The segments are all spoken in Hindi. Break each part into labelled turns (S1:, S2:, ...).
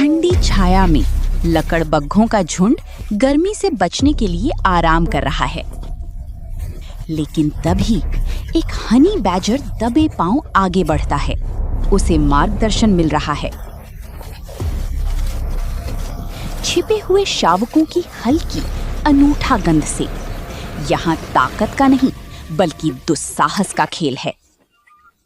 S1: ठंडी छाया में लकड़बग्घों का झुंड गर्मी से बचने के लिए आराम कर रहा है। लेकिन तभी एक हनी बैजर दबे पांव आगे बढ़ता है। उसे मार्गदर्शन मिल रहा है। छिपे हुए शावकों की हल्की अनूठा गंध से यहाँ ताकत का नहीं बल्कि दुस्साहस का खेल है।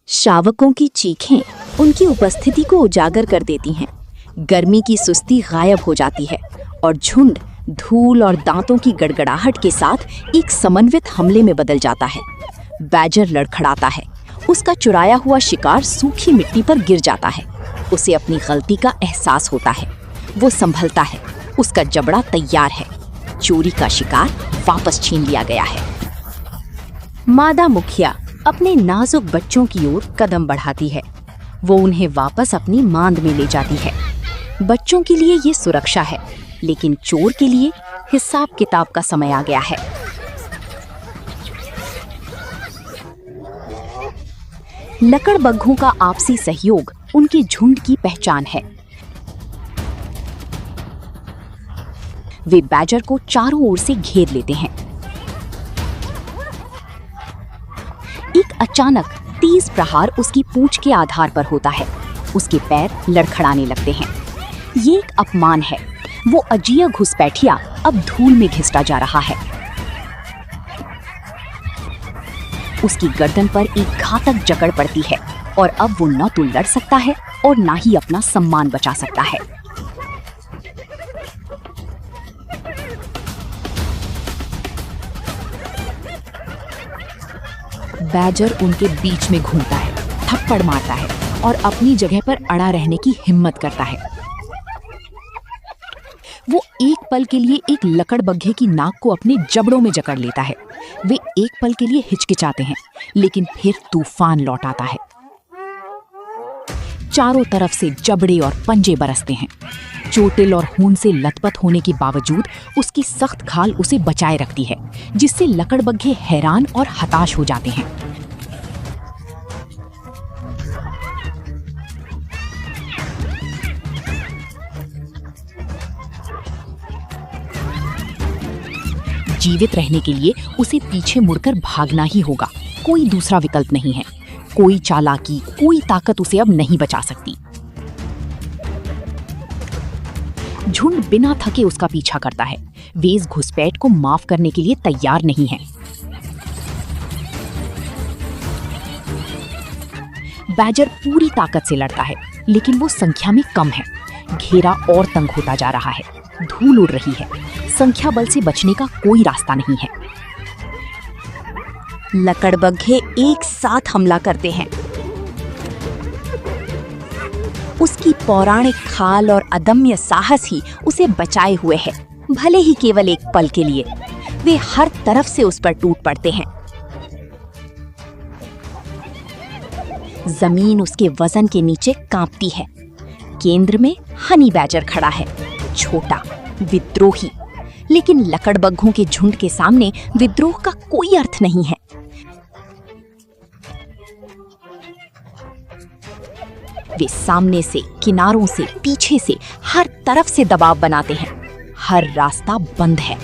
S1: शावकों की चीखें उनकी उपस्थिति को उजागर कर देती हैं। गर्मी की सुस्ती गायब हो जाती है और झुंड धूल और दांतों की गड़गड़ाहट के साथ एक समन्वित हमले में बदल जाता है। बैजर लड़खड़ाता है। उसका चुराया हुआ शिकार सूखी मिट्टी पर गिर जाता है। उसे अपनी गलती का एहसास होता है। वो संभलता है। उसका जबड़ा तैयार है। चोरी का शिकार वापस छीन लिया गया है। मादा मुखिया अपने नाजुक बच्चों की ओर कदम बढ़ाती है। वो उन्हें वापस अपनी मांद में ले जाती है। बच्चों के लिए ये सुरक्षा है, लेकिन चोर के लिए हिसाब किताब का समय आ गया है। लकड़बग्घों का आपसी सहयोग उनके झुंड की पहचान है। वे बैजर को चारों ओर से घेर लेते हैं। एक अचानक तेज प्रहार उसकी पूंछ के आधार पर होता है। उसके पैर लड़खड़ाने लगते हैं। ये एक अपमान है। वो अजीय घुसपैठिया अब धूल में घिसटा जा रहा है। उसकी गर्दन पर एक घातक जकड़ पड़ती है और अब वो न तो लड़ सकता है और न ही अपना सम्मान बचा सकता है। बैजर उनके बीच में घूमता है, थप्पड़ मारता है और अपनी जगह पर अड़ा रहने की हिम्मत करता है। वो एक पल के लिए एक लकड़बग्घे की नाक को अपने जबड़ों में जकड़ लेता है। वे एक पल के लिए हिचकिचाते हैं, लेकिन फिर तूफान लौट आता है। चारों तरफ से जबड़े और पंजे बरसते हैं। चोटिल और खून से लथपथ होने के बावजूद उसकी सख्त खाल उसे बचाए रखती है, जिससे लकड़बग्घे हैरान और हताश हो जाते हैं। जीवित रहने के लिए उसे पीछे मुड़कर भागना ही होगा। कोई दूसरा विकल्प नहीं है। कोई चालाकी, कोई ताकत उसे अब नहीं बचा सकती। झुंड बिना थके उसका पीछा करता है। वे इस घुसपैठ को माफ करने के लिए तैयार नहीं है। बैजर पूरी ताकत से लड़ता है, लेकिन वो संख्या में कम है। घेरा और तंग होता जा रहा है। धूल उड़ रही है। संख्या बल से बचने का कोई रास्ता नहीं है। लकड़बग्घे एक साथ हमला करते हैं। उसकी पौराणिक खाल और अदम्य साहस ही उसे बचाए हुए है, भले ही केवल एक पल के लिए। वे हर तरफ से उस पर टूट पड़ते हैं। जमीन उसके वजन के नीचे कांपती है। केंद्र में हनी बैजर खड़ा है, छोटा, विद्रोही। लेकिन लकड़बग्घों के झुंड के सामने विद्रोह का कोई अर्थ नहीं है। वे सामने से, किनारों से, पीछे से, हर तरफ से दबाव बनाते हैं। हर रास्ता बंद है।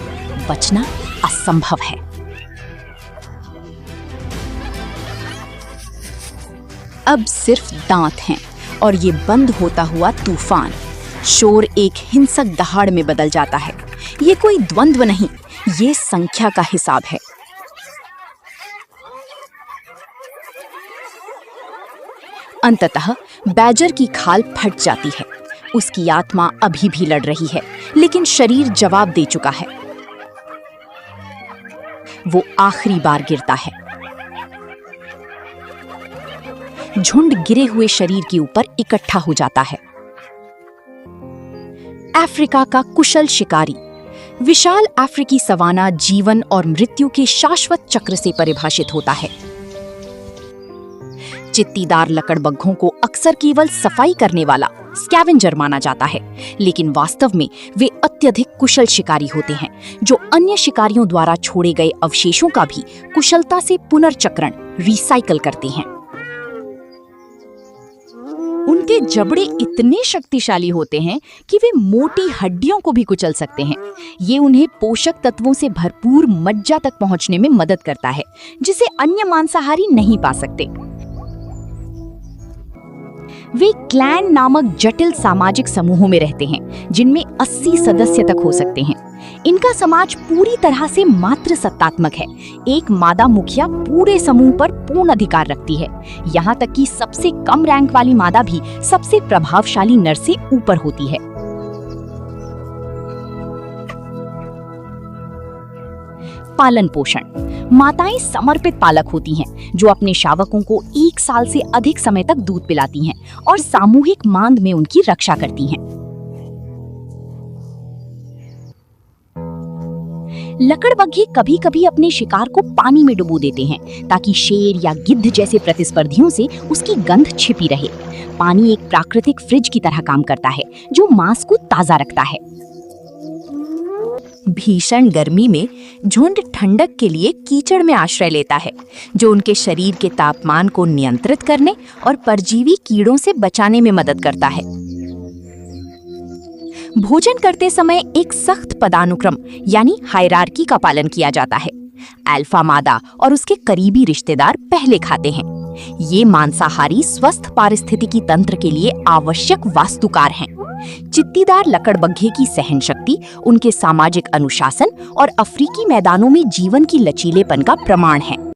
S1: बचना असंभव है। अब सिर्फ दांत हैं और ये बंद होता हुआ तूफान। शोर एक हिंसक दहाड़ में बदल जाता है। ये कोई द्वंद्व नहीं, ये संख्या का हिसाब है। अंततः बैजर की खाल फट जाती है। उसकी आत्मा अभी भी लड़ रही है, लेकिन शरीर जवाब दे चुका है। वो आखिरी बार गिरता है। झुंड गिरे हुए शरीर के ऊपर इकट्ठा हो जाता है। अफ्रीका का कुशल शिकारी। विशाल अफ्रीकी सवाना जीवन और मृत्यु के शाश्वत चक्र से परिभाषित होता है। चित्तीदार लकड़बग्घों को अक्सर केवल सफाई करने वाला स्कैवेंजर माना जाता है, लेकिन वास्तव में वे अत्यधिक कुशल शिकारी होते हैं, जो अन्य शिकारियों द्वारा छोड़े गए अवशेषों का भी कुशलता से पुनर्चक्रण, रिसाइकल करते हैं। उनके जबड़े इतने शक्तिशाली होते हैं कि वे मोटी हड्डियों को भी कुचल सकते हैं। ये उन्हें पोषक तत्वों से भरपूर मज्जा तक पहुंचने में मदद करता है, जिसे अन्य मांसाहारी नहीं पा सकते। वे क्लैन नामक जटिल सामाजिक समूहों में रहते हैं, जिनमें 80 सदस्य तक हो सकते हैं। इनका समाज पूरी तरह से मात्र सत्तात्मक है। एक मादा मुखिया पूरे समूह पर पूर्ण अधिकार रखती है। यहाँ तक कि सबसे कम रैंक वाली मादा भी सबसे प्रभावशाली नर से ऊपर होती है। पालन पोषण। माताएं समर्पित पालक होती हैं, जो अपने शावकों को 1 साल से अधिक समय तक दूध पिलाती हैं और सामूहिक मांद में उनकी रक्षा करती हैं। लकड़बग्घे कभी-कभी अपने शिकार को पानी में डुबो देते हैं, ताकि शेर या गिद्ध जैसे प्रतिस्पर्धियों से उसकी गंध छिपी रहे। पानी एक प्राकृतिक फ्रिज की तरह काम करता है, जो मांस को ताजा रखता है। भीषण गर्मी में झुंड ठंडक के लिए कीचड़ में आश्रय लेता है, जो उनके शरीर के तापमान को नियंत्रित करने और परजीवी कीड़ों से बचाने में मदद करता है। भोजन करते समय एक सख्त पदानुक्रम यानी हायरार्की का पालन किया जाता है। अल्फा मादा और उसके करीबी रिश्तेदार पहले खाते हैं। ये मांसाहारी स्वस्थ पारिस्थितिकी तंत्र के लिए आवश्यक वास्तुकार हैं। चित्तीदार लकड़बग्घे की सहनशक्ति उनके सामाजिक अनुशासन और अफ्रीकी मैदानों में जीवन की लचीलेपन का प्रमाण है।